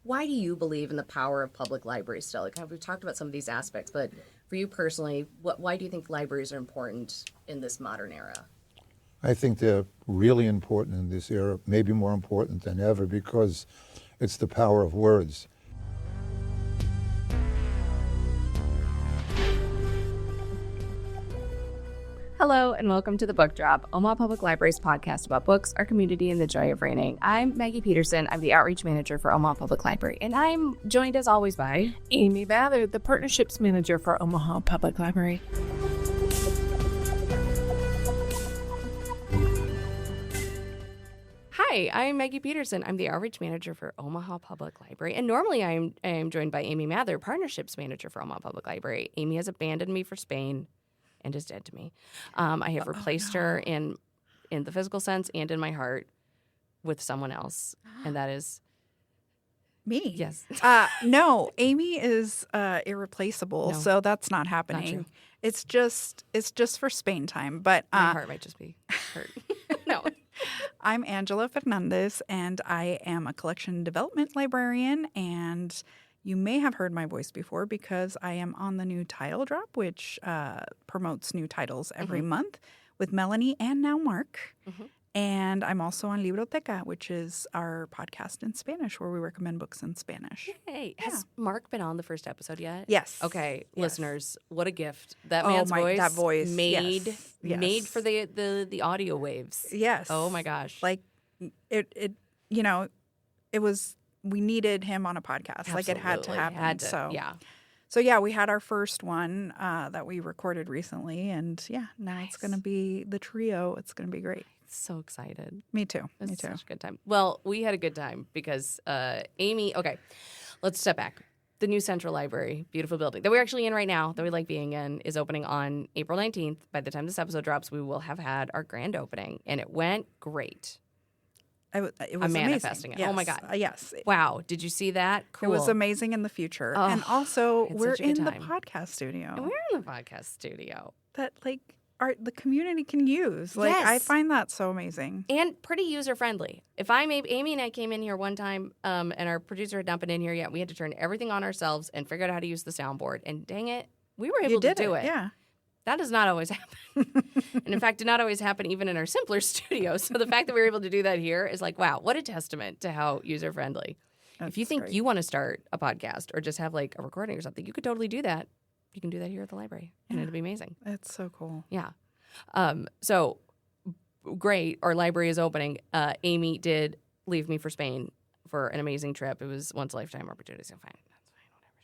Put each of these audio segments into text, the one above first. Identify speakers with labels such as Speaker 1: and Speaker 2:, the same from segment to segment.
Speaker 1: why do you believe in the power of public libraries still? Like, we've talked about some of these aspects, but for you personally, why do you think libraries are important in this modern era?
Speaker 2: I think they're really important in this era, maybe more important than ever, because it's the power of words.
Speaker 3: Hello and welcome to The Book Drop, Omaha Public Library's podcast about books, our community, and the joy of reading. I'm Maggie Pearson. I'm the Outreach Manager for Omaha Public Library, and I'm joined as always by
Speaker 4: Amy Mather, the Partnerships Manager for Omaha Public Library.
Speaker 3: Hi, I'm Maggie Pearson. I'm the Outreach Manager for Omaha Public Library, and normally I am joined by Amy Mather, Partnerships Manager for Omaha Public Library. Amy has abandoned me for Spain and is dead to me. I have replaced her in the physical sense and in my heart with someone else, and that is
Speaker 5: me.
Speaker 3: Yes.
Speaker 5: No, Amy is irreplaceable, so that's not happening.
Speaker 3: Not true.
Speaker 5: It's just for Spain time. But
Speaker 3: my heart might just be hurt. No.
Speaker 5: I'm Angela Fernandez, and I am a collection development librarian, and you may have heard my voice before because I am on the new title drop, which promotes new titles every month with Melanie and now Mark. Mm-hmm. And I'm also on Libroteca, which is our podcast in Spanish where we recommend books in Spanish.
Speaker 3: Hey, has Mark been on the first episode yet?
Speaker 5: Yes.
Speaker 3: Okay,
Speaker 5: Yes.
Speaker 3: Listeners, what a gift. That man's voice.
Speaker 5: That voice.
Speaker 3: Made
Speaker 5: Yes.
Speaker 3: for the audio waves.
Speaker 5: Yes.
Speaker 3: Oh my gosh.
Speaker 5: Like it was, we needed him on a podcast.
Speaker 3: Absolutely.
Speaker 5: Like it had to happen. So we had our first one that we recorded recently, and now it's going to be the trio. It's going to be great.
Speaker 3: So excited.
Speaker 5: Me too.
Speaker 3: It was such a good time. Well, we had a good time because Amy, okay, let's step back. The new Central Library, beautiful building that we're actually in right now, that we like being in, is opening on April 19th. By the time this episode drops, we will have had our grand opening, and it went great.
Speaker 5: It was
Speaker 3: I'm manifesting
Speaker 5: amazing.
Speaker 3: it.
Speaker 5: Yes.
Speaker 3: Oh, my God.
Speaker 5: Yes.
Speaker 3: Wow. Did you see that? Cool.
Speaker 5: It was amazing in the future.
Speaker 3: Oh,
Speaker 5: and also,
Speaker 3: it's
Speaker 5: we're
Speaker 3: such a good
Speaker 5: in the
Speaker 3: time.
Speaker 5: podcast studio.
Speaker 3: And we're in the podcast studio.
Speaker 5: That, the community can use.
Speaker 3: Yes.
Speaker 5: I find that so amazing.
Speaker 3: And pretty user-friendly. Amy and I came in here one time, and our producer had not been in here yet. We had to turn everything on ourselves and figure out how to use the soundboard. And dang it, we were able to do it.
Speaker 5: Yeah.
Speaker 3: That does not always happen. And in fact, did not always happen even in our simpler studios. So the fact that we were able to do that here is like, wow, what a testament to how user-friendly. If you think you want to start a podcast or just have like a recording or something, you could totally do that. You can do that here at the library, and it'll be amazing.
Speaker 5: It's so cool.
Speaker 3: Yeah. So great. Our library is opening. Amy did leave me for Spain for an amazing trip. It was once a lifetime opportunity. So fine.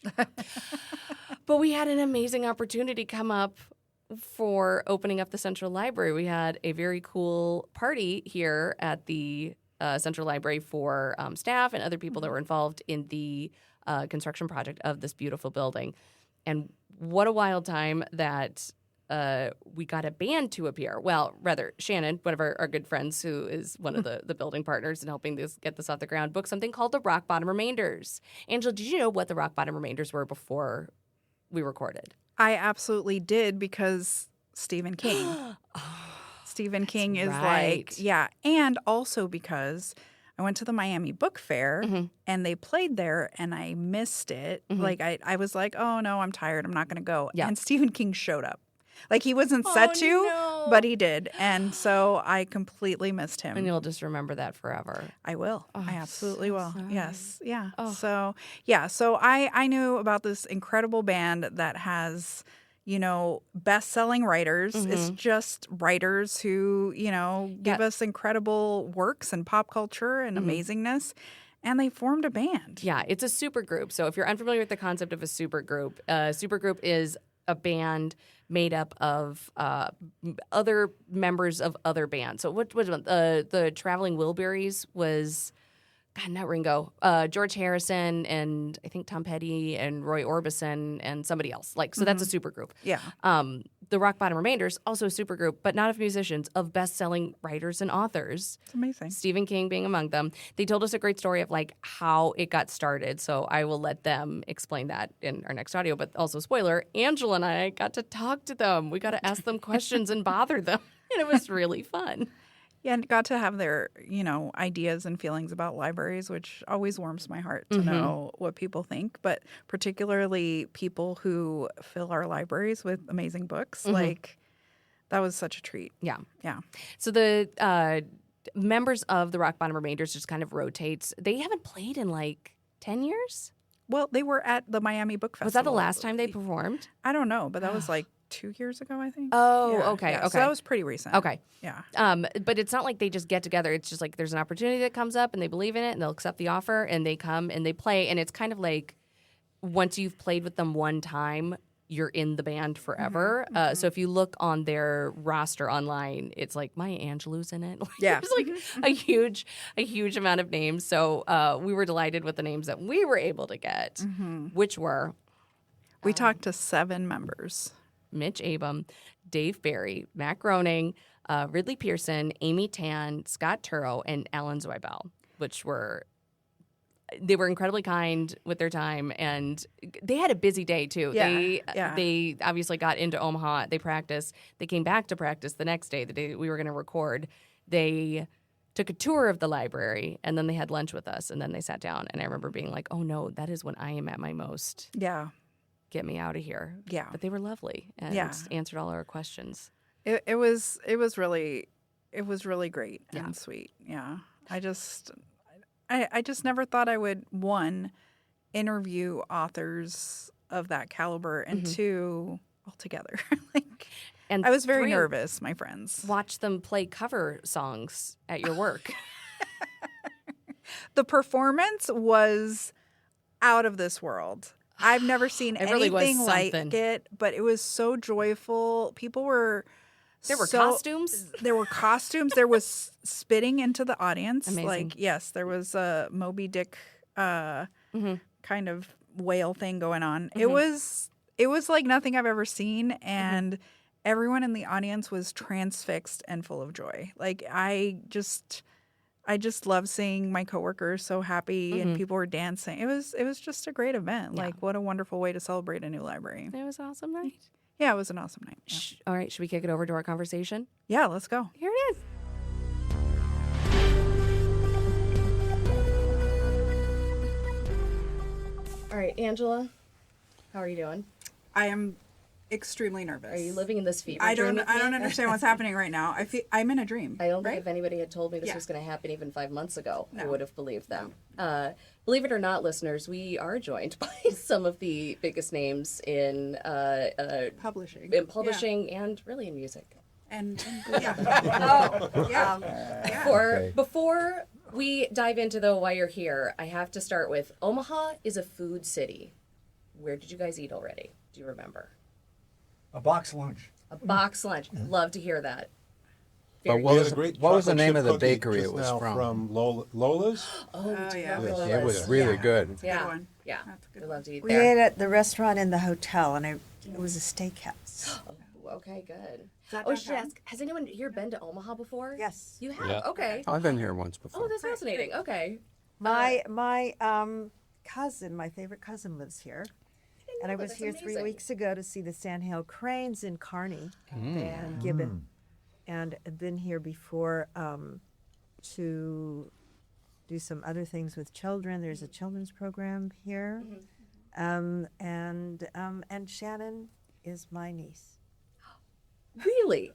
Speaker 3: That's fine. Whatever. But we had an amazing opportunity come up for opening up the Central Library. We had a very cool party here at the Central Library for staff and other people that were involved in the construction project of this beautiful building. And what a wild time that we got a band to appear. Well, rather, Shannon, one of our good friends who is one of the building partners in helping get this off the ground, booked something called the Rock Bottom Remainders. Angela, did you know what the Rock Bottom Remainders were before we recorded?
Speaker 5: I absolutely did because Stephen King. Stephen King is
Speaker 3: right.
Speaker 5: and also because I went to the Miami Book Fair and they played there and I missed it. Like I was like, oh no, I'm tired. I'm not going to go.
Speaker 3: Yeah.
Speaker 5: And Stephen King showed up. Like he wasn't set to, but he did. And so I completely missed him.
Speaker 3: And you'll just remember that forever.
Speaker 5: I will.
Speaker 3: Oh,
Speaker 5: I absolutely
Speaker 3: so
Speaker 5: will.
Speaker 3: sorry.
Speaker 5: Yes. Yeah.
Speaker 3: Oh.
Speaker 5: So I knew about this incredible band that has, best-selling writers. It's just writers who, give us incredible works and pop culture and amazingness. And they formed a band.
Speaker 3: Yeah, it's a super group. So if you're unfamiliar with the concept of a super group is a band made up of other members of other bands. So what was the Traveling Wilburys was, God, not Ringo, George Harrison and I think Tom Petty and Roy Orbison and somebody else. So that's a super group.
Speaker 5: Yeah.
Speaker 3: The Rock Bottom Remainders, also a super group, but not of musicians, of best-selling writers and authors.
Speaker 5: It's amazing.
Speaker 3: Stephen King being among them. They told us a great story of how it got started. So I will let them explain that in our next audio. But also, spoiler, Angela and I got to talk to them. We got to ask them questions and bother them. And it was really fun.
Speaker 5: Yeah, and got to have their, ideas and feelings about libraries, which always warms my heart to know what people think, but particularly people who fill our libraries with amazing books. Like, that was such a treat.
Speaker 3: Yeah.
Speaker 5: Yeah.
Speaker 3: So the members of the Rock Bottom Remainders just kind of rotates. They haven't played in like 10 years?
Speaker 5: Well, they were at the Miami Book Festival.
Speaker 3: Was that the last time they performed?
Speaker 5: I don't know, but that was like 2 years ago, I think.
Speaker 3: Oh,
Speaker 5: Yeah,
Speaker 3: okay,
Speaker 5: yeah.
Speaker 3: okay.
Speaker 5: So that was pretty recent.
Speaker 3: Okay.
Speaker 5: Yeah.
Speaker 3: But it's not like they just get together. It's just like there's an opportunity that comes up and they believe in it and they'll accept the offer and they come and they play. And it's kind of like once you've played with them one time, you're in the band forever. So if you look on their roster online, it's like Maya Angelou's in it.
Speaker 5: Yeah.
Speaker 3: There's like a huge amount of names. So we were delighted with the names that we were able to get, which were
Speaker 5: We talked to 7 members.
Speaker 3: Mitch Albom, Dave Barry, Matt Groening, Ridley Pearson, Amy Tan, Scott Turow, and Alan Zweibel, they were incredibly kind with their time, and they had a busy day too.
Speaker 5: Yeah.
Speaker 3: They obviously got into Omaha. They practiced. They came back to practice the next day, the day we were going to record. They took a tour of the library, and then they had lunch with us, and then they sat down. And I remember being like, "Oh no, that is when I am at my most.
Speaker 5: Yeah.
Speaker 3: Get me out of here."
Speaker 5: Yeah.
Speaker 3: But they were lovely and answered all our questions.
Speaker 5: It was really great and sweet. Yeah. I just never thought I would, 1, interview authors of that caliber, and 2, all together.
Speaker 3: And
Speaker 5: I was very
Speaker 3: 3,
Speaker 5: nervous, my friends.
Speaker 3: watch them play cover songs at your work.
Speaker 5: The performance was out of this world. I've never seen
Speaker 3: It really was
Speaker 5: anything like
Speaker 3: something.
Speaker 5: it, but it was so joyful. People were
Speaker 3: There were
Speaker 5: so-
Speaker 3: costumes.
Speaker 5: There were costumes. There was spitting into the audience.
Speaker 3: Amazing.
Speaker 5: Like, yes, there was a Moby Dick kind of whale thing going on. It was like nothing I've ever seen, and everyone in the audience was transfixed and full of joy. Like, I just love seeing my coworkers so happy and people were dancing. It was just a great event.
Speaker 3: Yeah.
Speaker 5: Like, what a wonderful way to celebrate a new library.
Speaker 3: It was an awesome night.
Speaker 5: Yeah, it was an awesome night. Yeah,
Speaker 3: All right, should we kick it over to our conversation?
Speaker 5: yeah, let's go.
Speaker 3: Here it is.
Speaker 1: All right, Angela, how are you doing?
Speaker 5: I am extremely nervous.
Speaker 1: Are you living in this fever
Speaker 5: I
Speaker 1: dream
Speaker 5: don't
Speaker 1: with me?
Speaker 5: understand what's happening right now. I'm in a dream.
Speaker 1: I don't
Speaker 5: right?
Speaker 1: think if anybody had told me this
Speaker 5: Yeah.
Speaker 1: was going to happen even 5 months ago, I
Speaker 5: No.
Speaker 1: would have believed them. Believe it or not, listeners, we are joined by some of the biggest names in
Speaker 5: publishing.
Speaker 1: and really in music.
Speaker 5: And yeah.
Speaker 2: Okay.
Speaker 1: Before we dive into why you're here, I have to start with Omaha is a food city. Where did you guys eat already? Do you remember?
Speaker 6: A box lunch.
Speaker 1: A box lunch. Love to hear that.
Speaker 7: But
Speaker 1: Very
Speaker 7: what
Speaker 1: good.
Speaker 7: was,
Speaker 6: a great
Speaker 7: what was the
Speaker 6: chocolate
Speaker 7: name
Speaker 6: chip
Speaker 7: of the
Speaker 6: cookie
Speaker 7: bakery it
Speaker 6: just
Speaker 7: was
Speaker 6: now
Speaker 7: from?
Speaker 6: Lola's.
Speaker 1: Oh, do you
Speaker 5: yeah.
Speaker 1: remember
Speaker 7: It was
Speaker 1: Lois?
Speaker 7: really
Speaker 5: Yeah.
Speaker 7: good.
Speaker 5: Good
Speaker 1: Yeah,
Speaker 5: one.
Speaker 1: yeah.
Speaker 5: That's a good
Speaker 1: I love to eat
Speaker 8: We
Speaker 1: there.
Speaker 8: ate at the restaurant in the hotel, and it was a steakhouse.
Speaker 1: Okay, good.
Speaker 5: that
Speaker 1: Oh, I should
Speaker 5: downtown?
Speaker 1: ask, has anyone here been to Omaha before?
Speaker 8: Yes.
Speaker 1: You have?
Speaker 7: Yeah.
Speaker 1: Okay.
Speaker 7: I've been here once before.
Speaker 1: Oh, that's fascinating. Okay.
Speaker 8: My cousin, my favorite cousin, lives here, and I
Speaker 1: that.
Speaker 8: was
Speaker 1: That's
Speaker 8: here 3
Speaker 1: amazing.
Speaker 8: weeks ago to see the Sandhill Cranes in Kearney and Gibbon, and I've been here before to do some other things with children. There's a children's program here, and Shannon is my niece.
Speaker 1: Really?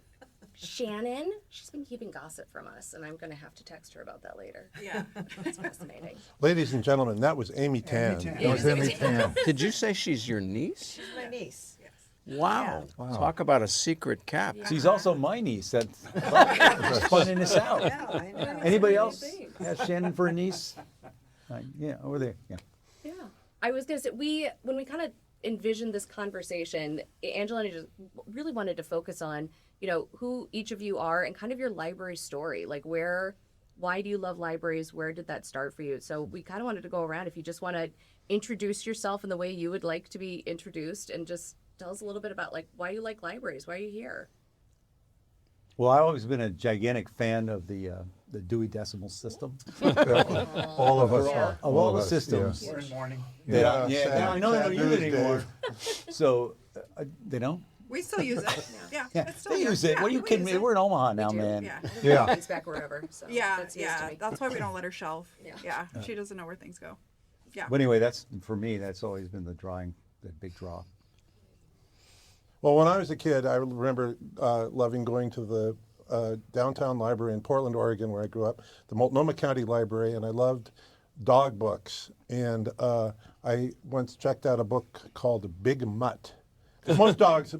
Speaker 1: Shannon? She's been keeping gossip from us, and I'm going to have to text her about that later.
Speaker 5: Yeah.
Speaker 1: That's fascinating.
Speaker 6: Ladies and gentlemen, that was Amy Tan.
Speaker 2: That was Amy Tan.
Speaker 7: Did you say she's your niece?
Speaker 8: She's my niece.
Speaker 7: Wow. Talk about a secret cap.
Speaker 9: She's also my niece. That's just finding this out.
Speaker 8: Yeah, I know.
Speaker 9: Anybody else have Shannon for a niece? Yeah, over there. Yeah.
Speaker 1: Yeah. I was going to say, when we kind of envisioned this conversation, Angela and I just really wanted to focus on, who each of you are and kind of your library story. Like why do you love libraries? Where did that start for you? So we kind of wanted to go around. If you just want to introduce yourself in the way you would like to be introduced and just tell us a little bit about why you like libraries, why are you here?
Speaker 9: Well, I've always been a gigantic fan of the Dewey Decimal System.
Speaker 2: All of us are.
Speaker 9: Of all
Speaker 2: of
Speaker 9: the
Speaker 2: us,
Speaker 9: systems.
Speaker 6: Morning.
Speaker 9: Yeah,
Speaker 6: sad-
Speaker 9: I know they don't
Speaker 6: sad
Speaker 9: use it
Speaker 6: news,
Speaker 9: anymore.
Speaker 6: Dave.
Speaker 9: So, they don't?
Speaker 5: We still use it. Yeah.
Speaker 9: Yeah,
Speaker 5: It's still
Speaker 9: they
Speaker 5: here.
Speaker 9: use it.
Speaker 5: Yeah,
Speaker 9: What are you
Speaker 5: we
Speaker 9: kidding
Speaker 5: use
Speaker 9: me?
Speaker 5: it.
Speaker 9: We're in Omaha now,
Speaker 1: do.
Speaker 9: man.
Speaker 5: Yeah.
Speaker 2: Yeah.
Speaker 1: Things back wherever. So
Speaker 5: Yeah,
Speaker 1: that's news to me.
Speaker 5: that's why we don't let her shelf.
Speaker 1: Yeah.
Speaker 5: Yeah, she doesn't know where things go. Yeah.
Speaker 9: But anyway, that's for me. That's always been the big draw.
Speaker 6: Well, when I was a kid, I remember loving going to the downtown library in Portland, Oregon, where I grew up, the Multnomah County Library, and I loved dog books. And I once checked out a book called Big Mutt. 'Cause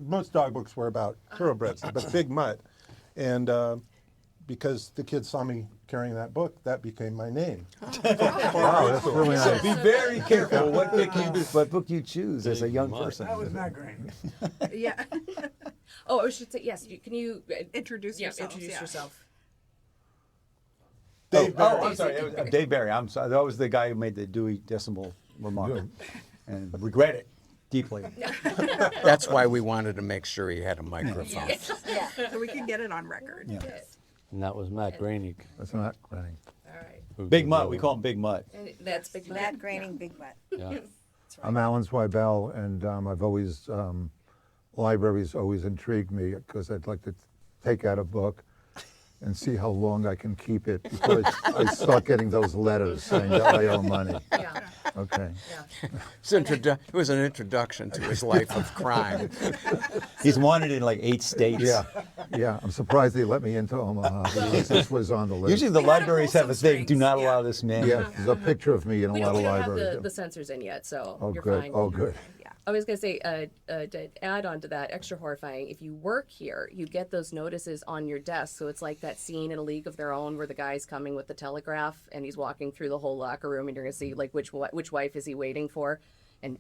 Speaker 6: most dog books were about thoroughbreds, but Big Mutt. And because the kids saw me carrying that book, that became my name.
Speaker 2: Wow, that's really
Speaker 9: So
Speaker 2: nice.
Speaker 9: be very careful what book you choose as a young person.
Speaker 6: Matt Groening.
Speaker 5: Yeah.
Speaker 1: Oh, I should say yes. Can you
Speaker 5: Introduce yourself.
Speaker 1: Introduce yourself.
Speaker 6: Dave Barry.
Speaker 9: I'm sorry. It was, Dave Barry. I'm sorry. That was the guy who made the Dewey Decimal remark, and regret it deeply.
Speaker 7: That's why we wanted to make sure he had a microphone.
Speaker 5: So we can get it on record.
Speaker 9: Yeah.
Speaker 10: And that was Matt Groening.
Speaker 2: That's not right.
Speaker 1: All right.
Speaker 10: who
Speaker 9: Big
Speaker 10: did
Speaker 9: Mutt.
Speaker 10: the-
Speaker 9: We call him Big Mutt.
Speaker 1: And that's Big
Speaker 8: Matt Groening, Big Butt.
Speaker 10: Yeah.
Speaker 2: I'm Alan Zweibel, and I've always, libraries always intrigued me because I'd like to take out a book and see how long I can keep it before I start getting those letters saying that I owe money.
Speaker 1: Yeah.
Speaker 2: Okay.
Speaker 7: It was an introduction to his life of crime.
Speaker 9: He's wanted in like 8 states.
Speaker 2: Yeah. I'm surprised they let me into Omaha because this was on the list.
Speaker 9: Usually the libraries have a
Speaker 5: wholesome
Speaker 9: thing. Do not
Speaker 5: strings,
Speaker 9: allow this man.
Speaker 2: Yeah, there's a picture of me in a
Speaker 1: We
Speaker 2: lot
Speaker 1: don't,
Speaker 2: of
Speaker 1: we don't have
Speaker 2: libraries.
Speaker 1: the censors in yet, so
Speaker 2: Oh,
Speaker 1: you're
Speaker 2: good.
Speaker 1: fine.
Speaker 2: Oh, good.
Speaker 1: I was going to say, to add on to that, extra horrifying, if you work here, you get those notices on your desk. So it's like that scene in A League of Their Own where the guy's coming with the telegraph and he's walking through the whole locker room and you're going to see, like, which wife is he waiting for? And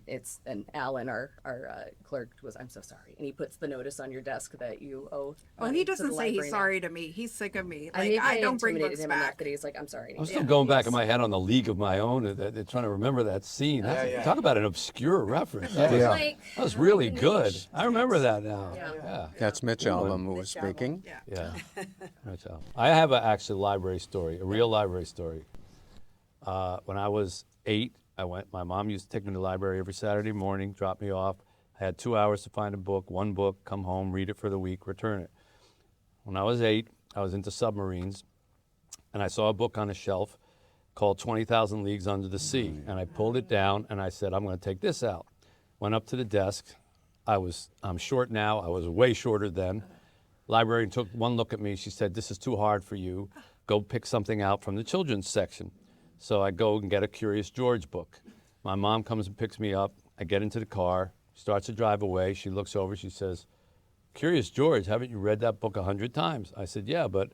Speaker 1: Alan, our clerk, was, I'm so sorry. And he puts the notice on your desk that you owe.
Speaker 5: Well,
Speaker 1: money
Speaker 5: he
Speaker 1: to the
Speaker 5: doesn't say he's
Speaker 1: library now.
Speaker 5: sorry to me. He's sick of me.
Speaker 1: I,
Speaker 5: Like, I don't bring
Speaker 1: intimidated
Speaker 5: books
Speaker 1: him enough
Speaker 5: back.
Speaker 1: that he's like, I'm sorry.
Speaker 10: I'm still going back in my head on the League of My Own. They're trying to remember that scene. Talk about an obscure reference. That
Speaker 2: Yeah.
Speaker 1: Like,
Speaker 10: was really good. I remember that now. Yeah.
Speaker 7: That's Mitch Albom who was speaking.
Speaker 10: Yeah. That's all. I have actually a library story, a real library story. When I was 8, my mom used to take me to the library every Saturday morning, drop me off. I had 2 hours to find a book, one book, come home, read it for the week, return it. When I was 8, I was into submarines, and I saw a book on a shelf called 20,000 Leagues Under the Sea. And I pulled it down, and I said, I'm going to take this out. Went up to the desk. I'm short now. I was way shorter then. Librarian took one look at me. She said, this is too hard for you. Go pick something out from the children's section. So I go and get a Curious George book. My mom comes and picks me up. I get into the car, starts to drive away. She looks over, she says, Curious George, haven't you read that book 100 times? I said, yeah, but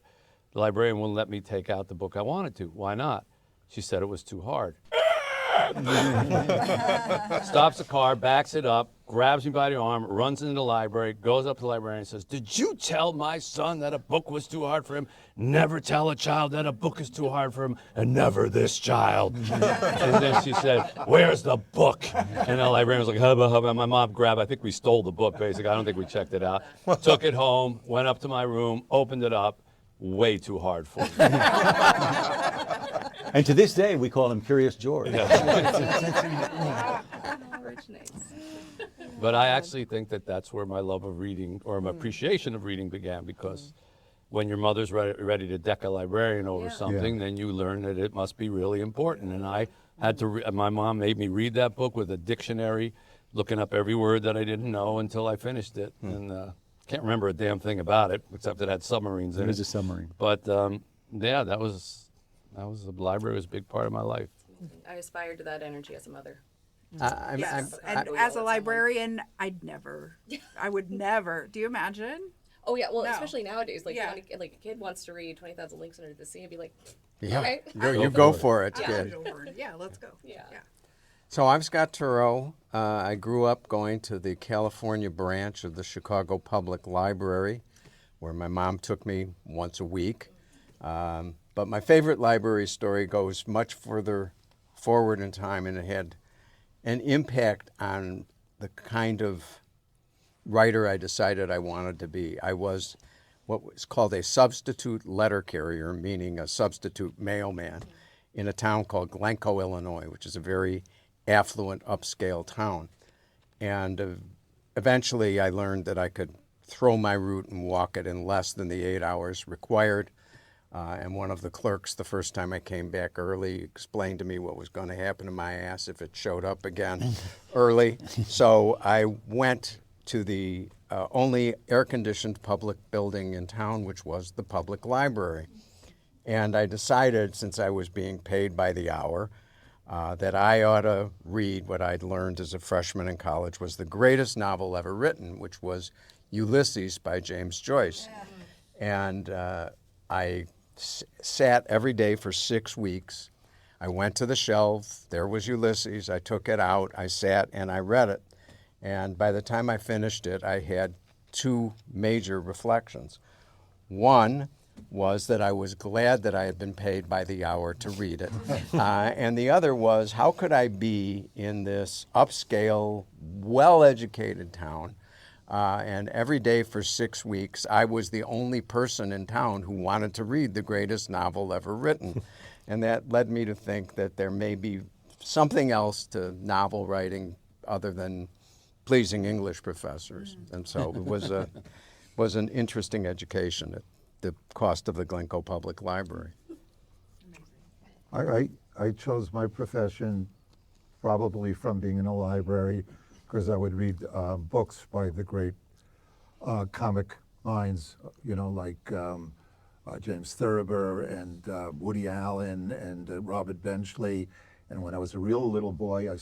Speaker 10: the librarian wouldn't let me take out the book I wanted to. Why not? She said it was too hard. Stops the car, backs it up, grabs me by the arm, runs into the library, goes up to the librarian and says, did you tell my son that a book was too hard for him? Never tell a child that a book is too hard for him, and never this child. And then she said, where's the book? And the librarian was like, hubba, hubba. My mom grabbed, I think we stole the book, basically. I don't think we checked it out. Took it home, went up to my room, opened it up. Way too hard for me.
Speaker 9: And to this day, we call him Curious George.
Speaker 10: But I actually think that that's where my love of reading, or my appreciation of reading, began, because when your mother's ready to deck a librarian over something, then you learn that it must be really important. And I had to, my mom made me read that book with a dictionary, looking up every word that I didn't know until I finished it. And can't remember a damn thing about it, except it had submarines in it.
Speaker 9: It was a submarine.
Speaker 10: But yeah, the library was a big part of my life.
Speaker 1: I aspired to that energy as a mother.
Speaker 5: Yes, and as a librarian, I would never. Do you imagine?
Speaker 1: Oh yeah, well,
Speaker 5: No.
Speaker 1: especially nowadays, like
Speaker 5: Yeah.
Speaker 1: like a kid wants to read 20,000 Leagues Under the Sea, and be like,
Speaker 7: Yeah,
Speaker 1: okay,
Speaker 7: you go for it,
Speaker 5: Yeah.
Speaker 7: kid.
Speaker 5: Yeah, let's go.
Speaker 1: Yeah.
Speaker 7: So I'm Scott Turow. I grew up going to the California branch of the Chicago Public Library, where my mom took me once a week. But my favorite library story goes much further forward in time, and it had an impact on the kind of writer I decided I wanted to be. I was what was called a substitute letter carrier, meaning a substitute mailman, in a town called Glencoe, Illinois, which is a very affluent, upscale town. And eventually I learned that I could throw my route and walk it in less than the 8 hours required. And one of the clerks, the first time I came back early, explained to me what was going to happen to my ass if it showed up again early. So I went to the only air-conditioned public building in town, which was the public library. And I decided, since I was being paid by the hour, that I ought to read what I'd learned as a freshman in college was the greatest novel ever written, which was Ulysses by James Joyce. And I sat every day for 6 weeks. I went to the shelf. There was Ulysses. I took it out. I sat and I read it. And by the time I finished it, I had 2 major reflections. One was that I was glad that I had been paid by the hour to read it. And the other was, how could I be in this upscale, well-educated town, and every day for 6 weeks, I was the only person in town who wanted to read the greatest novel ever written. And that led me to think that there may be something else to novel writing other than pleasing English professors. And so it was an interesting education at the cost of the Glencoe Public Library.
Speaker 2: I chose my profession probably from being in a library because I would read books by the great comic minds, you know, like James Thurber and Woody Allen and Robert Benchley. And when I was a real little boy, I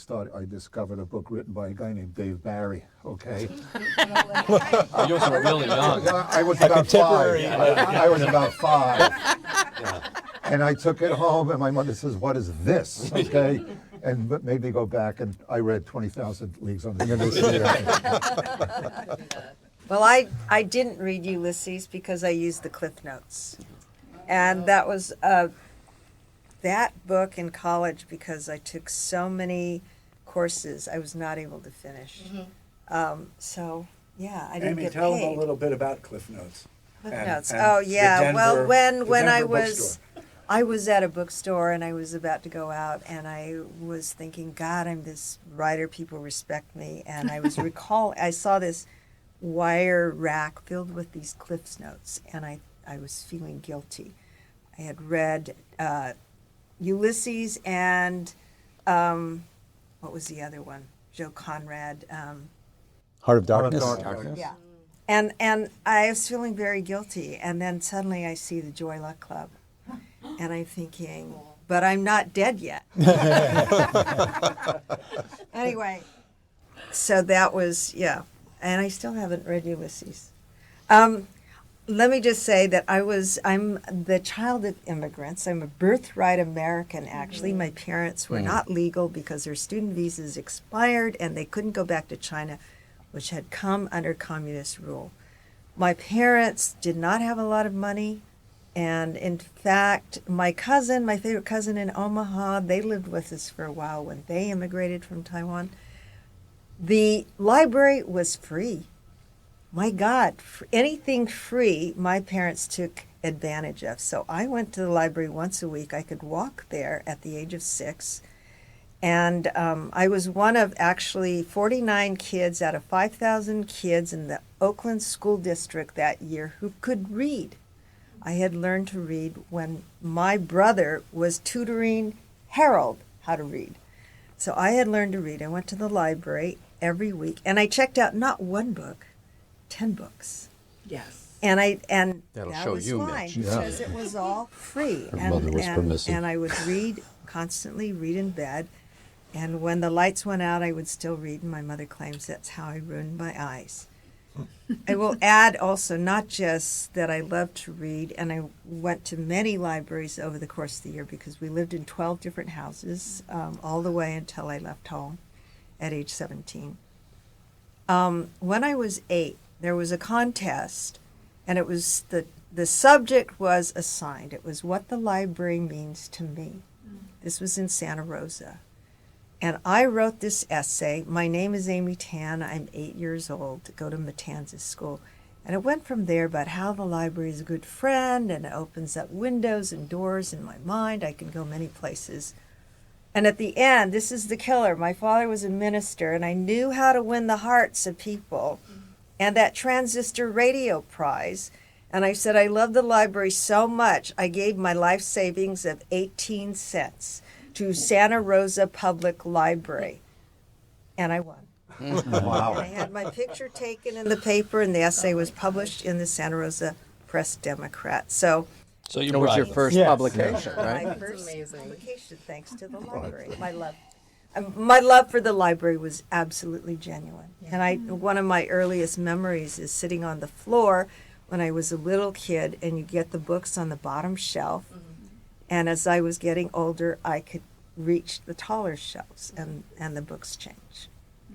Speaker 2: discovered a book written by a guy named Dave Barry, okay?
Speaker 10: You were really young.
Speaker 2: I was about 5. I was about 5. And I took it home, and my mother says, "What is this?" Okay? And made me go back, and I read 20,000 Leagues Under the Sea.
Speaker 8: Well, I didn't read Ulysses because I used the Cliff Notes. And that was that book in college, because I took so many courses, I was not able to finish. So, yeah, I didn't
Speaker 11: Amy,
Speaker 8: get
Speaker 11: tell
Speaker 8: paid.
Speaker 11: them a little bit about Cliff Notes.
Speaker 8: Cliff
Speaker 11: and-
Speaker 8: Notes.
Speaker 11: and
Speaker 8: Oh,
Speaker 11: the
Speaker 8: yeah. Well,
Speaker 11: Denver-
Speaker 8: when
Speaker 11: the
Speaker 8: I
Speaker 11: Denver
Speaker 8: was...
Speaker 11: bookstore.
Speaker 8: I was at a bookstore and I was about to go out and I was thinking, God, I'm this writer, people respect me. And I was I saw this wire rack filled with these Cliff's Notes and I was feeling guilty. I had read Ulysses and what was the other one? Joe Conrad.
Speaker 9: Heart of Darkness.
Speaker 8: Yeah. And I was feeling very guilty. And then suddenly I see the Joy Luck Club. And I'm thinking, but I'm not dead yet. Anyway, so that was, yeah. And I still haven't read Ulysses. Let me just say that I'm the child of immigrants. I'm a birthright American, actually. My parents were not legal because their student visas expired and they couldn't go back to China, which had come under communist rule. My parents did not have a lot of money. And in fact, my favorite cousin in Omaha, they lived with us for a while when they immigrated from Taiwan. The library was free. My God, anything free, my parents took advantage of. So I went to the library once a week. I could walk there at the age of 6. And I was one of actually 49 kids out of 5,000 kids in the Oakland School District that year who could read. I had learned to read when my brother was tutoring Harold how to read. So I had learned to read. I went to the library every week, and I checked out not one book, 10 books.
Speaker 1: Yes.
Speaker 8: And
Speaker 7: That'll
Speaker 8: that
Speaker 7: show
Speaker 8: was
Speaker 7: you,
Speaker 8: fine
Speaker 7: Mitch.
Speaker 8: because it was all free.
Speaker 10: Her mother was permissive.
Speaker 8: And I would read, constantly read in bed. And when the lights went out, I would still read, and my mother claims that's how I ruined my eyes. I will add also not just that I love to read, and I went to many libraries over the course of the year because we lived in 12 different houses all the way until I left home at age 17. When I was 8, there was a contest, and it was the subject was assigned. It was what the library means to me. This was in Santa Rosa. And I wrote this essay. My name is Amy Tan. I'm 8 years old. Go to Matanzas School. And it went from there about how the library is a good friend and it opens up windows and doors in my mind. I can go many places. And at the end, this is the killer. My father was a minister, and I knew how to win the hearts of people. And that transistor radio prize. And I said, I love the library so much, I gave my life savings of 18 cents to Santa Rosa Public Library. And I won.
Speaker 2: Wow.
Speaker 8: And I had my picture taken in the paper, and the essay was published in the Santa Rosa Press Democrat. So
Speaker 10: So you
Speaker 7: It was
Speaker 10: brought
Speaker 7: your
Speaker 10: it.
Speaker 7: first
Speaker 9: Yes.
Speaker 7: publication, right?
Speaker 8: my first publication, thanks to the library. My love for the library was absolutely genuine. And one of my earliest memories is sitting on the floor when I was a little kid, and you get the books on the bottom shelf. And as I was getting older, I could reach the taller shelves, and the books changed.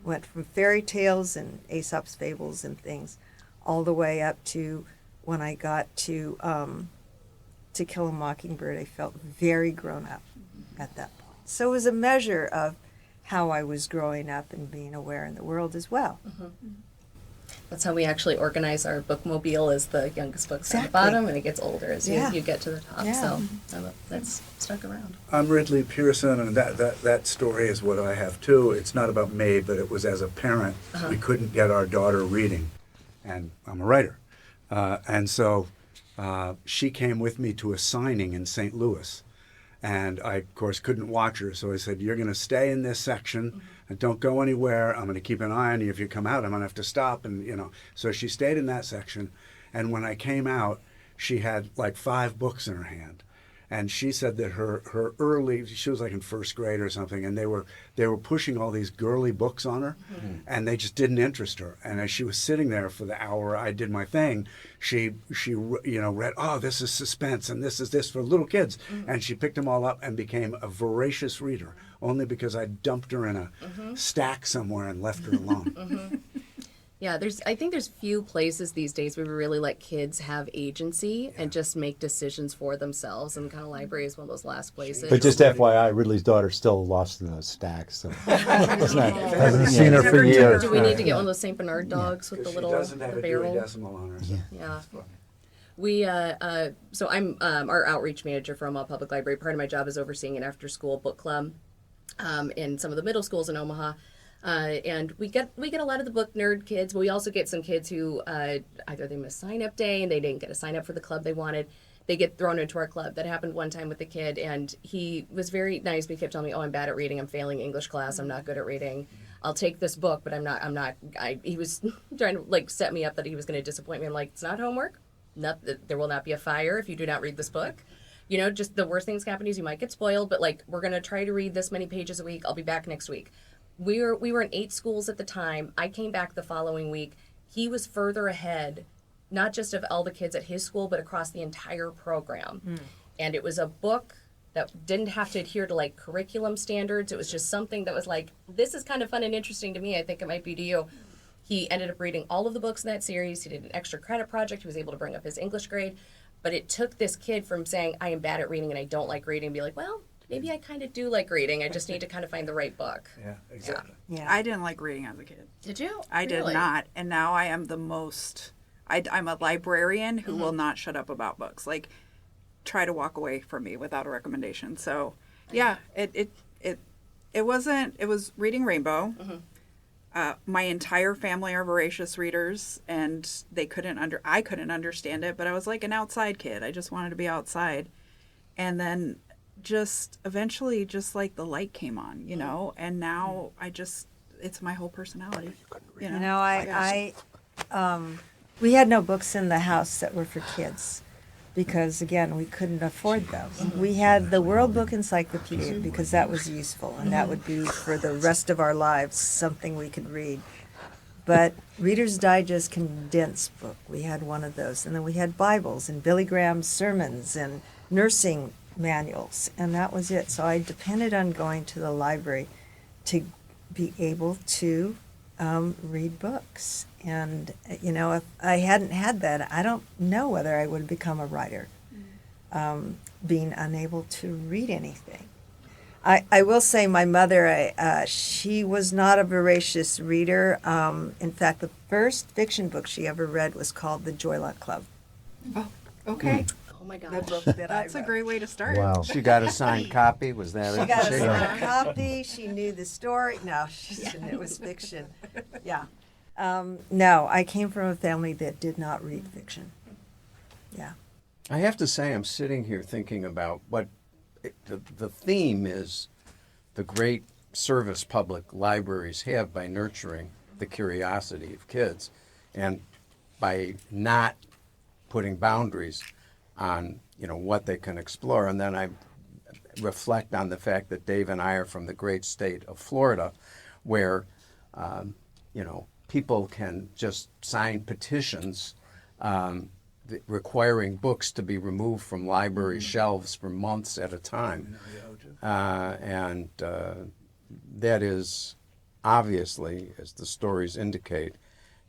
Speaker 8: Went from fairy tales and Aesop's fables and things, all the way up to when I got to Kill a Mockingbird. I felt very grown up at that point. So it was a measure of how I was growing up and being aware in the world as well.
Speaker 1: That's how we actually organize our bookmobile, is the youngest books at the
Speaker 8: Exactly.
Speaker 1: bottom, and it gets older as
Speaker 8: Yeah.
Speaker 1: you get to the top.
Speaker 8: Yeah.
Speaker 1: So that's stuck around.
Speaker 11: I'm Ridley Pearson, and that story is what I have too. It's not about me, but it was as a parent. We couldn't get our daughter reading, and I'm a writer. And so she came with me to a signing in St. Louis. And I, of course, couldn't watch her. So I said, you're going to stay in this section and don't go anywhere. I'm going to keep an eye on you. If you come out, I'm going to have to stop. And, so she stayed in that section. And when I came out, she had like 5 books in her hand. And she said that her early, she was like in first grade or something, and they were pushing all these girly books on her, and they just didn't interest her. And as she was sitting there for the hour I did my thing, she read, oh, this is suspense, and this is this for little kids. And she picked them all up and became a voracious reader, only because I dumped her in a stack somewhere and left her alone.
Speaker 1: Yeah, I think there's few places these days where we really let kids have agency and just make decisions for themselves, and kind of library is one of those last places.
Speaker 9: But just FYI, Ridley's daughter's still lost in those stacks. So. It's not,
Speaker 2: Haven't seen her for years.
Speaker 1: Do we need to get one of those Saint Bernard dogs with the
Speaker 11: She
Speaker 1: little
Speaker 11: doesn't have a
Speaker 1: barrel?
Speaker 11: Dewey Decimal on her. So.
Speaker 1: Yeah. We, so I'm our outreach manager for Omaha Public Library. Part of my job is overseeing an after-school book club in some of the middle schools in Omaha. And we get a lot of the book nerd kids, but we also get some kids who either they missed sign-up day and they didn't get a sign-up for the club they wanted. They get thrown into our club. That happened one time with a kid, and he was very nice, but he kept telling me, oh, I'm bad at reading. I'm failing English class. I'm not good at reading. I'll take this book, but I'm not. He was trying to like set me up that he was going to disappoint me. I'm like, it's not homework. There will not be a fire if you do not read this book. Just the worst things happen is you might get spoiled, but like, we're going to try to read this many pages a week. I'll be back next week. We were in 8 schools at the time. I came back the following week. He was further ahead, not just of all the kids at his school, but across the entire program. And it was a book that didn't have to adhere to like curriculum standards. It was just something that was like, this is kind of fun and interesting to me. I think it might be to you. He ended up reading all of the books in that series. He did an extra credit project. He was able to bring up his English grade. But it took this kid from saying, I am bad at reading and I don't like reading, and be like, well, maybe I kind of do like reading. I just need to kind of find the right book.
Speaker 11: Yeah, exactly.
Speaker 8: Yeah.
Speaker 5: I didn't like reading as a kid.
Speaker 1: Did you?
Speaker 5: I did
Speaker 1: Really?
Speaker 5: not. And now I am the most, I'm a librarian who will not shut up about books. Like, try to walk away from me without a recommendation. So, yeah, it was Reading Rainbow. My entire family are voracious readers, and I couldn't understand it, but I was like an outside kid. I just wanted to be outside. And then just eventually just like the light came on, and now it's my whole personality.
Speaker 8: We had no books in the house that were for kids because, again, we couldn't afford those. We had the World Book Encyclopedia because that was useful, and that would be for the rest of our lives something we could read. But Reader's Digest condensed book, we had one of those. And then we had Bibles and Billy Graham's sermons and nursing manuals, and that was it. So I depended on going to the library to be able to read books. And, if I hadn't had that, I don't know whether I would have become a writer, being unable to read anything. I will say my mother, she was not a voracious reader. In fact, the first fiction book she ever read was called The Joyluck Club.
Speaker 5: Oh, okay.
Speaker 1: Oh my
Speaker 8: The
Speaker 1: gosh.
Speaker 8: book that
Speaker 5: That's
Speaker 8: I
Speaker 5: a
Speaker 8: wrote.
Speaker 5: great way to start.
Speaker 2: Wow.
Speaker 7: She got a signed copy. Was that
Speaker 8: She
Speaker 7: it?
Speaker 8: got a signed copy. She knew the story. No, it was fiction. Yeah. No, I came from a family that did not read fiction. Yeah.
Speaker 7: I have to say, I'm sitting here thinking about what the theme is: the great service public libraries have by nurturing the curiosity of kids, and by not putting boundaries on what they can explore. And then I reflect on the fact that Dave and I are from the great state of Florida, where people can just sign petitions requiring books to be removed from library shelves for months at a time. And that is obviously, as the stories indicate,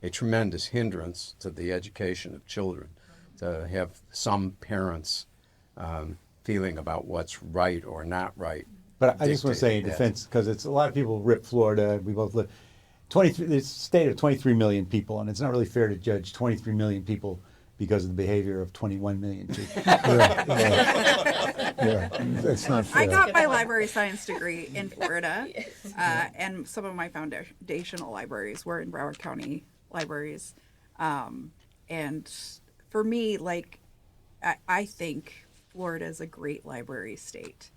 Speaker 7: a tremendous hindrance to the education of children, to have some parents feeling about what's right or not right.
Speaker 9: But I just want to say in
Speaker 7: dictate that.
Speaker 9: defense, because it's a lot of people rip Florida. We both live 23. It's a state of 23 million people, and it's not really fair to judge 23 million people because of the behavior of 21 million people.
Speaker 2: Yeah, it's not fair.
Speaker 5: I got my library science degree in Florida, and some of my foundational libraries were in Broward County libraries. And for me, I think Florida is a great library state.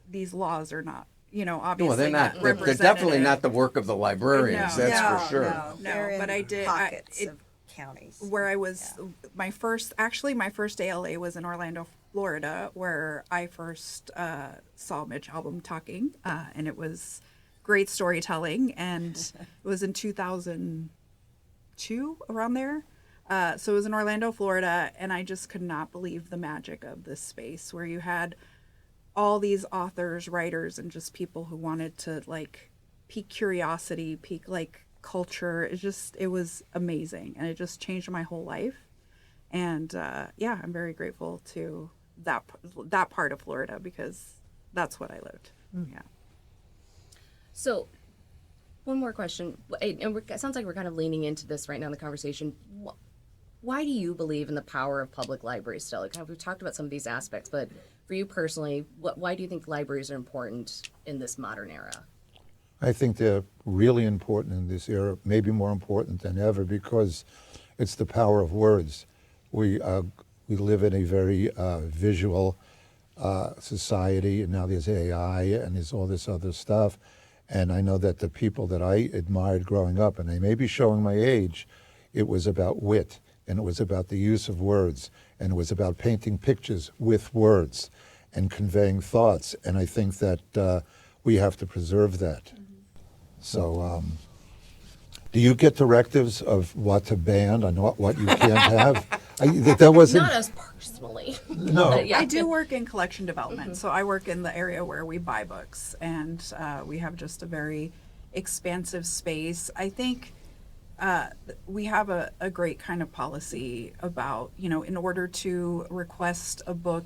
Speaker 5: These laws are not, obviously
Speaker 7: Well, they're not. They're definitely
Speaker 5: representative.
Speaker 7: not the work of the librarians.
Speaker 5: No,
Speaker 7: that's for sure.
Speaker 8: No,
Speaker 5: No,
Speaker 8: they're
Speaker 5: but
Speaker 8: in
Speaker 5: I did-
Speaker 8: pockets of counties.
Speaker 5: Where I was, my first ALA was in Orlando, Florida, where I first saw Mitch Albom talking, and it was great storytelling, and it was in 2002, around there. So it was in Orlando, Florida, and I just could not believe the magic of this space where you had all these authors, writers, and just people who wanted to pique curiosity, pique culture. It was amazing, and it just changed my whole life. And I'm very grateful to that part of Florida because that's what I lived. Yeah.
Speaker 1: So, one more question, and it sounds like we're kind of leaning into this right now in the conversation. Why do you believe in the power of public libraries still? We've talked about some of these aspects, but for you personally, why do you think libraries are important in this modern era?
Speaker 2: I think they're really important in this era, maybe more important than ever, because it's the power of words. We live in a very visual society, and now there's AI and there's all this other stuff. And I know that the people that I admired growing up, and I may be showing my age, it was about wit, and it was about the use of words, and it was about painting pictures with words and conveying thoughts. And I think that we have to preserve that. So, do you get directives of what to ban and what you can't have? That wasn't.
Speaker 1: Not us personally.
Speaker 2: No.
Speaker 1: But yeah.
Speaker 5: I do work in collection development, so I work in the area where we buy books, and we have just a very expansive space. I think we have a great kind of policy about, in order to request a book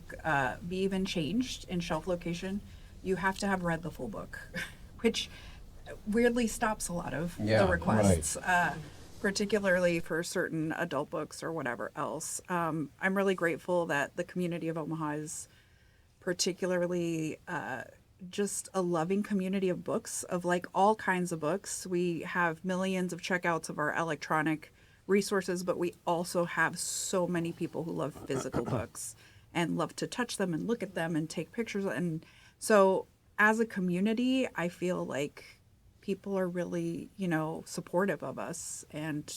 Speaker 5: be even changed in shelf location, you have to have read the full book, which weirdly stops a lot of the requests. Particularly for certain adult books or whatever else. I'm really grateful that the community of Omaha is particularly just a loving community of books, of all kinds of books. We have millions of checkouts of our electronic resources, but we also have so many people who love physical books and love to touch them and look at them and take pictures. And so as a community, I feel like people are really, supportive of us. And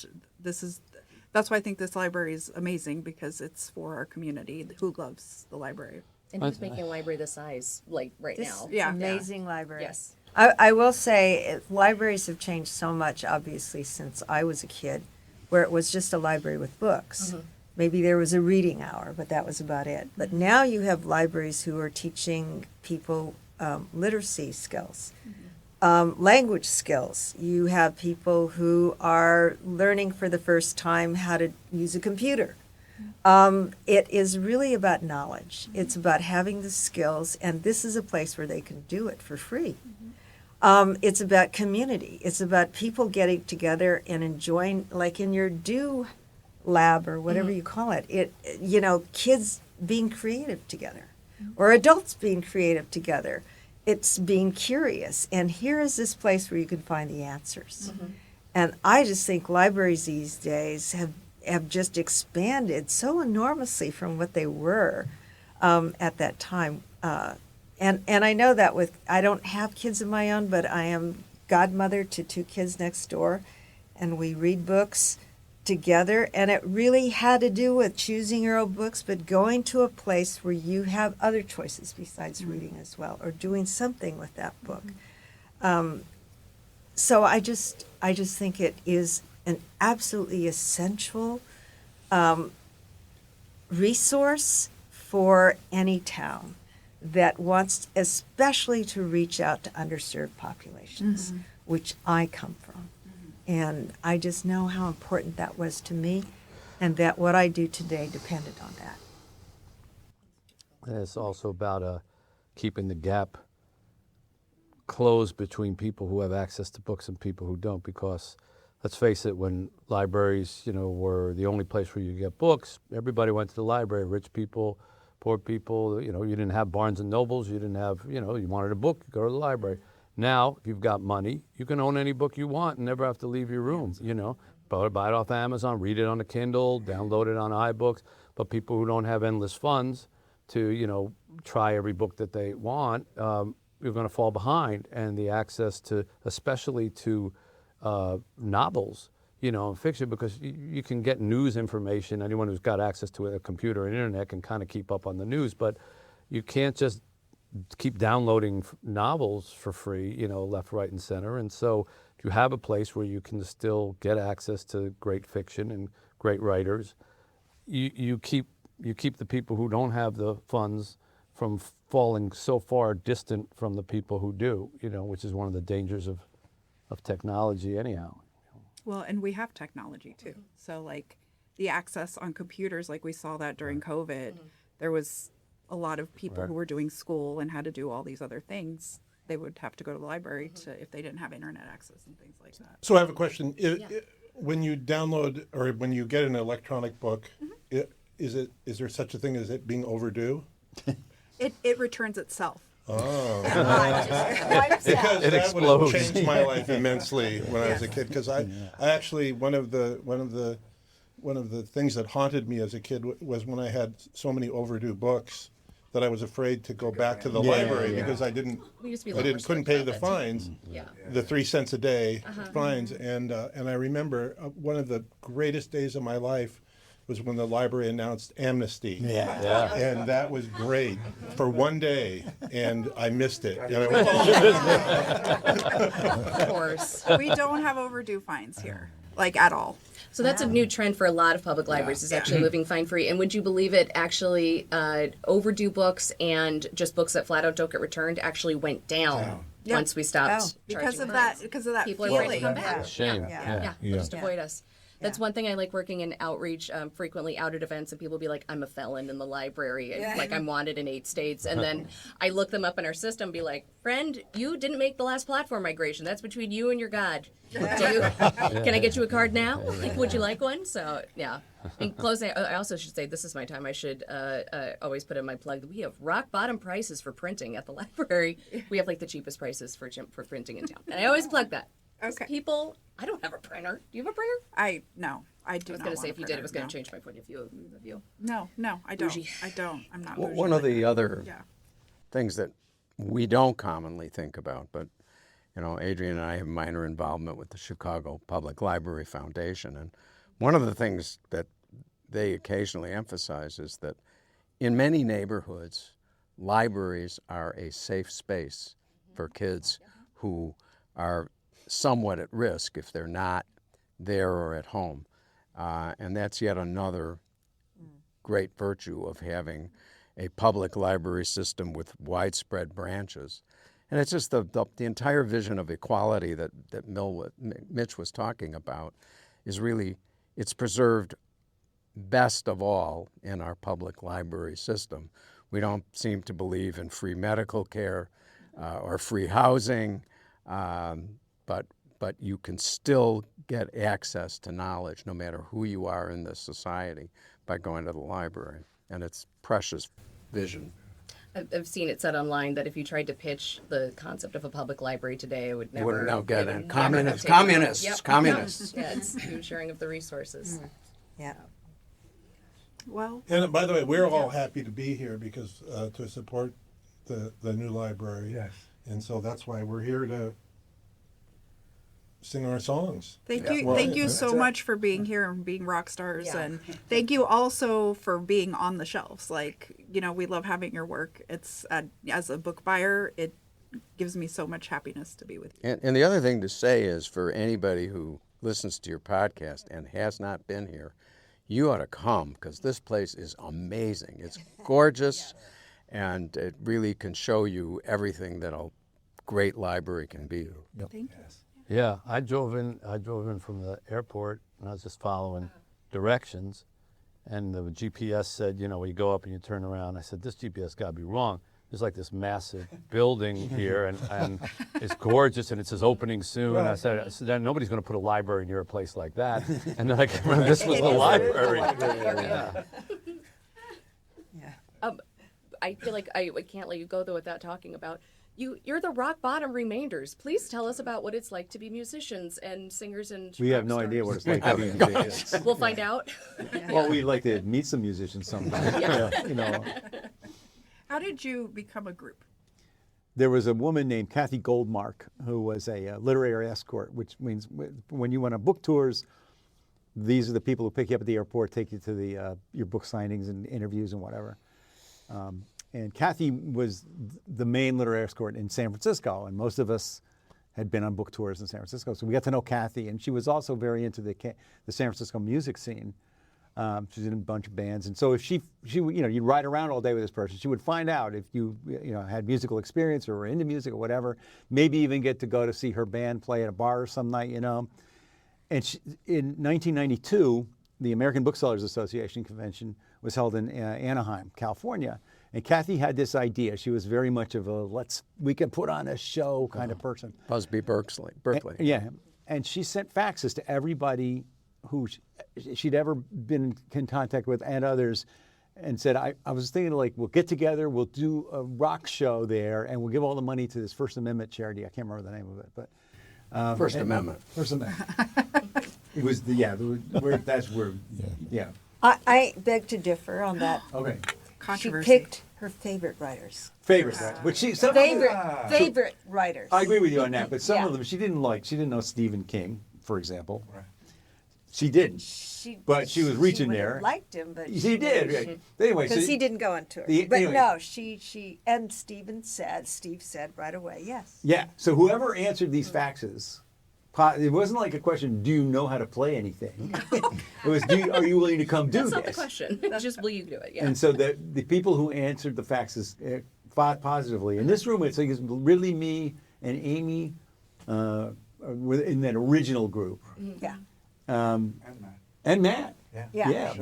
Speaker 5: that's why I think this library is amazing, because it's for our community who loves the library.
Speaker 1: And who's making a library this size, right now?
Speaker 5: Yeah.
Speaker 8: Amazing library.
Speaker 1: Yes.
Speaker 8: I will say libraries have changed so much, obviously, since I was a kid, where it was just a library with books.
Speaker 1: Mm-hmm.
Speaker 8: Maybe there was a reading hour, but that was about it. But now you have libraries who are teaching people literacy skills. Language skills. You have people who are learning for the first time how to use a computer. It is really about knowledge. It's about having the skills, and this is a place where they can do it for free. It's about community. It's about people getting together and enjoying, like in your lab or whatever you call it. Kids being creative together or adults being creative together. It's being curious. And here is this place where you can find the answers. And I just think libraries these days have just expanded so enormously from what they were at that time. And I know that I don't have kids of my own, but I am godmother to 2 kids next door, and we read books together. And it really had to do with choosing your own books, but going to a place where you have other choices besides reading as well, or doing something with that book. So I just think it is an absolutely essential resource for any town that wants especially to reach out to underserved populations, which I come from. And I just know how important that was to me, and that what I do today depended on that.
Speaker 10: And it's also about keeping the gap closed between people who have access to books and people who don't, because let's face it, when libraries, were the only place where you get books, everybody went to the library, rich people, poor people, you didn't have Barnes and Nobles, you didn't have, you wanted a book, you go to the library. Now, if you've got money, you can own any book you want and never have to leave your room, buy it off Amazon, read it on a Kindle, download it on iBooks. But people who don't have endless funds to, try every book that they want, you're going to fall behind. And the access to, especially to novels, and fiction, because you can get news information. Anyone who's got access to a computer and internet can kind of keep up on the news, but you can't just keep downloading novels for free, left, right, and center. And so if you have a place where you can still get access to great fiction and great writers, you keep the people who don't have the funds from falling so far distant from the people who do, which is one of the dangers of technology anyhow.
Speaker 5: Well, and we have technology too. So like the access on computers, like we saw that during COVID, there was a lot of people who were doing school and had to do all these other things. They would have to go to the library if they didn't have internet access and things like that.
Speaker 6: So I have a question. When you download or when you get an electronic book, is there such a thing as it being overdue?
Speaker 5: It returns itself.
Speaker 6: Oh,
Speaker 8: Because
Speaker 6: because
Speaker 10: It
Speaker 6: that
Speaker 10: explodes.
Speaker 6: would have changed my life immensely when I was a kid. Because I actually one of the things that haunted me as a kid was when I had so many overdue books that I was afraid to go back to the library because I couldn't pay the fines, the 3 cents a day fines, and I remember one of the greatest days of my life was when the library announced amnesty. And that was great for one day, and I missed it.
Speaker 1: Of course.
Speaker 5: We don't have overdue fines here, like at all.
Speaker 1: So that's a new trend for a lot of public libraries, is actually moving fine-free. And would you believe it, actually, overdue books and just books that flat out don't get returned actually went down once we stopped
Speaker 5: because
Speaker 1: charging
Speaker 5: of
Speaker 1: fines.
Speaker 5: that
Speaker 1: People are
Speaker 5: feeling.
Speaker 1: afraid to come back.
Speaker 10: It's a shame.
Speaker 1: They'll just avoid us. That's one thing I like working in outreach, frequently out at events, and people be like, I'm a felon in the library, and like I'm wanted in 8 states. And then I look them up in our system, be like, friend, you didn't make the last platform migration. That's between you and your God. Can I get you a card now? Like, would you like one? So, yeah. In closing, I also should say, this is my time. I should always put in my plug that we have rock bottom prices for printing at the library. We have like the cheapest prices for printing in town. And I always plug that.
Speaker 5: Okay.
Speaker 1: People, I don't have a printer. Do you have a printer?
Speaker 5: I do not.
Speaker 1: I was going to say, if you did, it was going to change my point of view.
Speaker 5: No, I don't. I don't. I'm not.
Speaker 7: One of the other things that we don't commonly think about, but Adrian and I have minor involvement with the Chicago Public Library Foundation, and one of the things that they occasionally emphasize is that in many neighborhoods, libraries are a safe space for kids who are somewhat at risk if they're not there or at home. And that's yet another great virtue of having a public library system with widespread branches. And it's just the entire vision of equality that Mitch was talking about is really, it's preserved best of all in our public library system. We don't seem to believe in free medical care or free housing, but you can still get access to knowledge, no matter who you are in this society, by going to the library. And it's precious vision.
Speaker 1: I've seen it said online that if you tried to pitch the concept of a public library today, it would never.
Speaker 7: Wouldn't now get
Speaker 1: it
Speaker 7: in.
Speaker 1: would
Speaker 7: Communists,
Speaker 1: never take off.
Speaker 7: communists,
Speaker 1: Yep.
Speaker 7: communists.
Speaker 1: Yeah, it's good sharing of the resources.
Speaker 8: Yeah.
Speaker 5: Well,
Speaker 6: And by the way, we're all happy to be here because to support the new library.
Speaker 11: Yes.
Speaker 6: And so that's why we're here to sing our songs.
Speaker 5: thank
Speaker 11: Yeah.
Speaker 5: you,
Speaker 6: Well,
Speaker 5: thank you
Speaker 6: that's
Speaker 5: so
Speaker 6: it.
Speaker 5: much for being here and being rock stars,
Speaker 8: Yeah.
Speaker 5: and thank you also for being on the shelves. Like, you know, we love having your work. It's as a book buyer, it gives me so much happiness to be with you.
Speaker 7: And the other thing to say is, for anybody who listens to your podcast and has not been here, you ought to come, because this place is amazing. It's gorgeous, and it really can show you everything that a great library can be.
Speaker 5: Thank you.
Speaker 10: Yeah, I drove in from the airport, and I was just following directions, and the GPS said, you know, when you go up and you turn around. I said, this GPS got to be wrong. There's like this massive building here, and it's gorgeous, and it says opening soon. And I said, nobody's going to put a library near a place like that. And then I can remember this was the library. Yeah.
Speaker 1: I feel like I can't let you go though without talking about you're the rock bottom remainders. Please tell us about what it's like to be musicians and singers and
Speaker 9: We have
Speaker 1: rock
Speaker 9: no
Speaker 1: stars.
Speaker 9: idea what it's like to be musicians.
Speaker 1: We'll find out.
Speaker 9: Well, we'd like to meet some musicians sometime.
Speaker 1: Yeah.
Speaker 9: You know.
Speaker 5: How did you become a group?
Speaker 9: There was a woman named Kathy Goldmark who was a literary escort, which means when you went on book tours, these are the people who pick you up at the airport, take you to the your book signings and interviews and whatever. And Kathy was the main literary escort in San Francisco, and most of us had been on book tours in San Francisco, so we got to know Kathy, and she was also very into the San Francisco music scene. She's in a bunch of bands, and so if she you know, you'd ride around all day with this person, she would find out if you know, had musical experience or were into music or whatever. Maybe even get to go to see her band play at a bar some night, you know. And in 1992, the American Booksellers Association convention was held in Anaheim, California. And Kathy had this idea. She was very much of a we can put on a show kind of person.
Speaker 7: Busby Berkeley.
Speaker 9: Yeah. And she sent faxes to everybody who she'd ever been in contact with and others, and said, I was thinking, like, we'll get together, we'll do a rock show there, and we'll give all the money to this First Amendment charity. I can't remember the name of it, but
Speaker 7: First Amendment.
Speaker 9: First Amendment. It was that's where yeah.
Speaker 8: I beg to differ on that.
Speaker 9: Okay.
Speaker 5: Controversy.
Speaker 8: She picked her favorite writers.
Speaker 9: Favorite, which
Speaker 8: Favorite writers.
Speaker 9: I agree with you on that, but some
Speaker 8: Yeah.
Speaker 9: of them she didn't like. She didn't know Stephen King, for example. Right. She didn't. But she was reaching
Speaker 8: would have
Speaker 9: there.
Speaker 8: Liked him, but
Speaker 9: She did. Right. Anyway,
Speaker 8: because
Speaker 9: so
Speaker 8: he didn't go on tour.
Speaker 9: the-
Speaker 8: But
Speaker 9: anyway.
Speaker 8: no, she and Steve said right away, yes.
Speaker 9: Yeah. So whoever answered these faxes, it wasn't like a question, do you know how to play anything? It was, are you willing to come do
Speaker 1: That's
Speaker 9: this?
Speaker 1: not the question. It's just will you do it? Yeah.
Speaker 9: And so the people who answered the faxes thought positively. In this room, it's like Ridley, me, and Amy were in that original group.
Speaker 8: Yeah.
Speaker 9: And Matt.
Speaker 8: Yeah.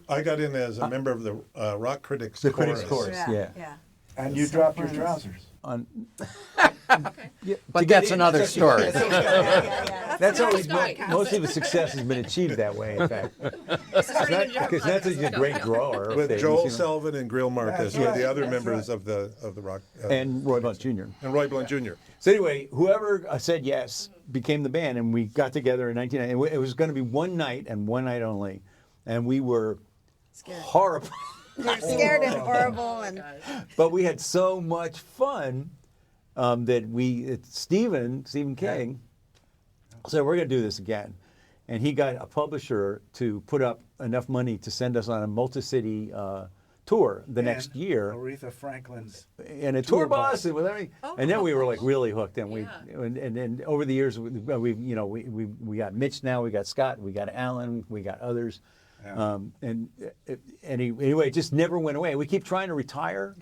Speaker 6: I got in as a member of the Rock Critics
Speaker 9: The
Speaker 6: Chorus.
Speaker 9: Critics Chorus, yeah.
Speaker 11: And you dropped your trousers.
Speaker 7: But that's another story.
Speaker 9: That's always
Speaker 1: Right.
Speaker 9: most of the success has been achieved that way. In fact, because that's a great drawer. of
Speaker 6: With
Speaker 9: things,
Speaker 6: Joel
Speaker 9: you know.
Speaker 6: Selvin and Grill Marcus were the other members of the Rock.
Speaker 9: And Roy Blunt Jr.
Speaker 6: and Roy Blunt Jr.
Speaker 9: So anyway, whoever said yes became the band, and we got together in 1990. It was going to be one night and one night only, and we were horrible.
Speaker 8: They're scared and horrible, and
Speaker 9: But we had so much fun that Stephen King said, we're going to do this again. And he got a publisher to put up enough money to send us on a multi-city tour the next year.
Speaker 11: Aretha Franklin's.
Speaker 9: And a tour bus and with everything. And then we were like really hooked. And and over the years we got Mitch now, we got Scott, we got Alan, we got others. Anyway, it just never went away. We keep trying to retire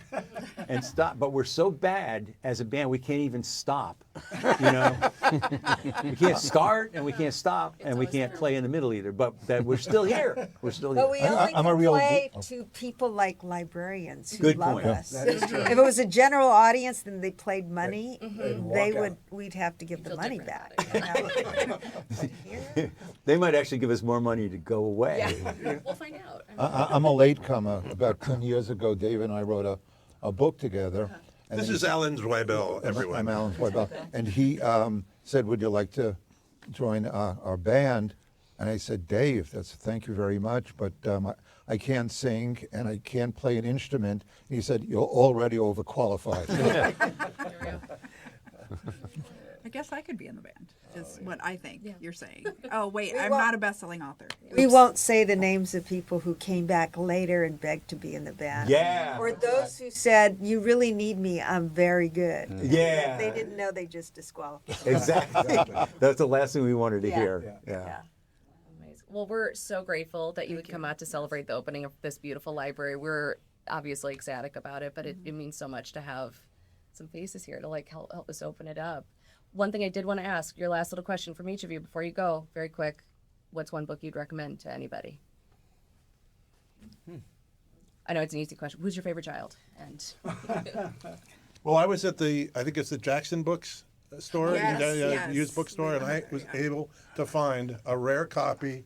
Speaker 9: and stop, but we're so bad as a band, we can't even stop. You know, we can't start and we can't stop and we can't play in the middle either. But that we're still here. We're still here.
Speaker 8: But we only
Speaker 2: I'm a
Speaker 8: can
Speaker 2: real-
Speaker 8: play to people like librarians who
Speaker 9: Good
Speaker 8: love
Speaker 9: point.
Speaker 8: us.
Speaker 11: That is true.
Speaker 8: If it was a general audience, then they played money.
Speaker 11: walk out.
Speaker 8: We'd have to give the
Speaker 1: Feel
Speaker 8: money
Speaker 1: different
Speaker 8: back. You know? But here,
Speaker 9: They might actually give us more money to go away.
Speaker 1: Yeah, we'll find out.
Speaker 2: I'm a latecomer. About 10 years ago, Dave and I wrote a book together. And
Speaker 6: This
Speaker 2: then
Speaker 6: is Alan Zweibel, everyone.
Speaker 2: I'm Alan Zweibel. And he said, would you like to join our band? And I said, Dave, thank you very much, but I can't sing and I can't play an instrument. And he said, you're already overqualified.
Speaker 5: I guess I could be in the band, is what I think you're saying. Oh, wait, I'm
Speaker 8: won't-
Speaker 5: not a best-selling author.
Speaker 8: we won't say the names of people who came back later and begged to be in the band.
Speaker 9: Yeah.
Speaker 8: Or those who said, you really need me, I'm very good.
Speaker 9: Yeah.
Speaker 8: They didn't know, they just disqualified.
Speaker 9: Exactly. That's the last thing we wanted to
Speaker 8: Yeah.
Speaker 9: hear. Yeah.
Speaker 1: Amazing. Well, we're so grateful that you would come out to celebrate the opening of this beautiful library. We're obviously ecstatic about it, but it means so much to have some faces here to like help us open it up. One thing I did want to ask, your last little question from each of you before you go, very quick. What's one book you'd recommend to anybody? I know it's an easy question. Who's your favorite child? And
Speaker 6: Well, I was at I think it's the Jackson Books store,
Speaker 5: Yes.
Speaker 6: used bookstore, and I was able to find a rare copy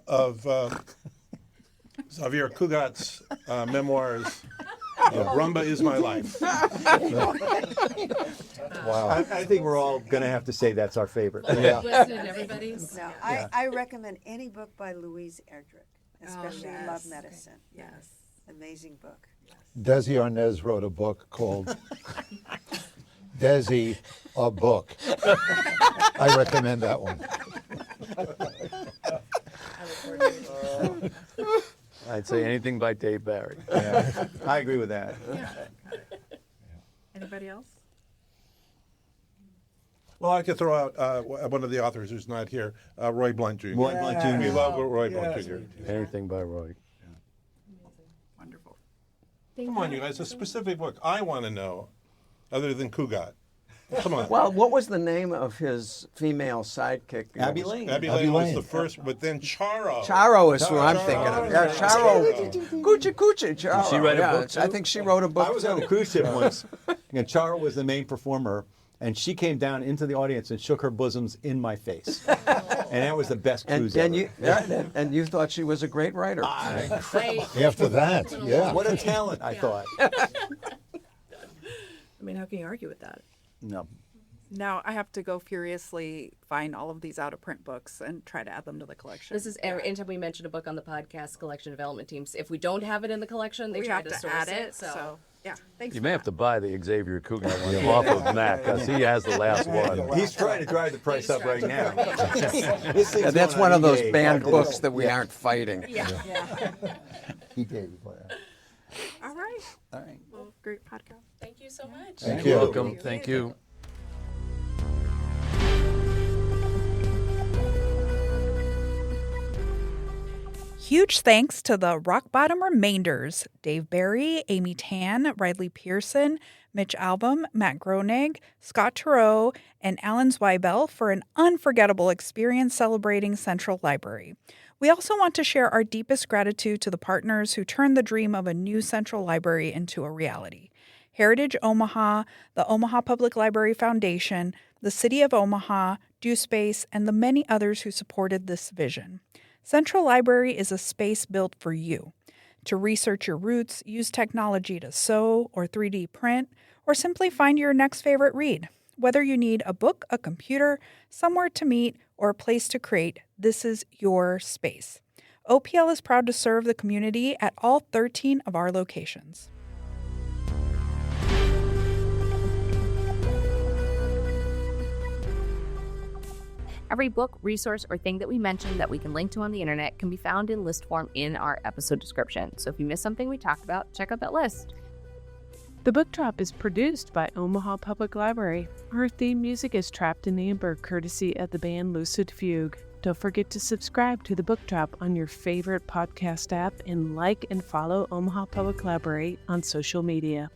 Speaker 6: of Xavier Cugat's memoirs, Rumba is My Life.
Speaker 2: Wow.
Speaker 9: I think we're all going to have to say that's our favorite.
Speaker 2: Yeah.
Speaker 1: listed everybody's.
Speaker 8: No, I recommend any book by Louise Erdrich, especially Love Medicine.
Speaker 5: Yes.
Speaker 8: Amazing book.
Speaker 2: Desi Arnaz wrote a book called Desi, a Book. I recommend that one.
Speaker 10: I'd say anything by Dave Barry.
Speaker 9: Yeah. I agree with that.
Speaker 5: Anybody else?
Speaker 6: Well, I could throw out one of the authors who's not here, Roy Blunt Jr.
Speaker 9: Roy Blunt Jr.
Speaker 6: We love Roy Blunt Jr.
Speaker 10: Anything by Roy.
Speaker 5: Wonderful.
Speaker 6: Come on, you guys, a specific book. I want to know, other than Cugat. Come on.
Speaker 7: Well, what was the name of his female sidekick?
Speaker 9: Abby Lane.
Speaker 6: Abby
Speaker 2: Abby
Speaker 6: Lane was
Speaker 2: Lane.
Speaker 6: the first, but then Charo.
Speaker 7: Charo is who I'm thinking of. Yeah, Charo. Coochie Coochie. Charo.
Speaker 10: Did she write a
Speaker 7: yeah,
Speaker 10: book, too?
Speaker 7: I think she wrote a book
Speaker 9: I was on
Speaker 7: too.
Speaker 9: a cruise ship once, and Charo was the main performer, and she came down into the audience and shook her bosoms in my face. And that was the best cruise
Speaker 7: And
Speaker 9: ever.
Speaker 7: you thought she was a great writer.
Speaker 2: After that, yeah.
Speaker 9: What a talent, I thought.
Speaker 5: I mean, how can you argue with that?
Speaker 9: No.
Speaker 5: Now I have to go furiously find all of these out-of-print books and try to add them to the collection.
Speaker 1: This is anytime we mention a book on the podcast, collection development teams. If we don't have it in the collection, they
Speaker 5: we
Speaker 1: try
Speaker 5: have
Speaker 1: to
Speaker 5: to
Speaker 1: source
Speaker 5: add
Speaker 1: it.
Speaker 5: it. So yeah, thanks.
Speaker 10: You
Speaker 5: for
Speaker 10: may have
Speaker 5: that.
Speaker 10: to buy the Xavier Cougar one off of Mac, because he has the last one.
Speaker 9: He's trying to drive the price up right now. This thing's
Speaker 7: Yeah, that's
Speaker 9: going
Speaker 7: one
Speaker 9: on
Speaker 7: of those
Speaker 9: eBay.
Speaker 7: banned books that we aren't fighting.
Speaker 2: He did.
Speaker 5: All right.
Speaker 9: All right.
Speaker 5: Well, great podcast.
Speaker 1: Thank you so much.
Speaker 2: Thank
Speaker 10: You're
Speaker 2: you.
Speaker 10: welcome. Thank you.
Speaker 5: Huge thanks to the Rock Bottom Remainders, Dave Barry, Amy Tan, Ridley Pearson, Mitch Albom, Matt Groening, Scott Turow, and Alan Zweibel for an unforgettable experience celebrating Central Library. We also want to share our deepest gratitude to the partners who turned the dream of a new Central Library into a reality. Heritage Omaha, the Omaha Public Library Foundation, the City of Omaha, DoSpace, and the many others who supported this vision. Central Library is a space built for you to research your roots, use technology to sew or 3D print, or simply find your next favorite read. Whether you need a book, a computer, somewhere to meet, or a place to create, this is your space. OPL is proud to serve the community at all 13 of our locations.
Speaker 3: Every book, resource, or thing that we mentioned that we can link to on the internet can be found in list form in our episode description. So if you missed something we talked about, check out that list.
Speaker 4: The Book Drop is produced by Omaha Public Library. Our theme music is Trapped in Amber, courtesy of the band Lucid Fugue. Don't forget to subscribe to the Book Drop on your favorite podcast app and like and follow Omaha Public Library on social media.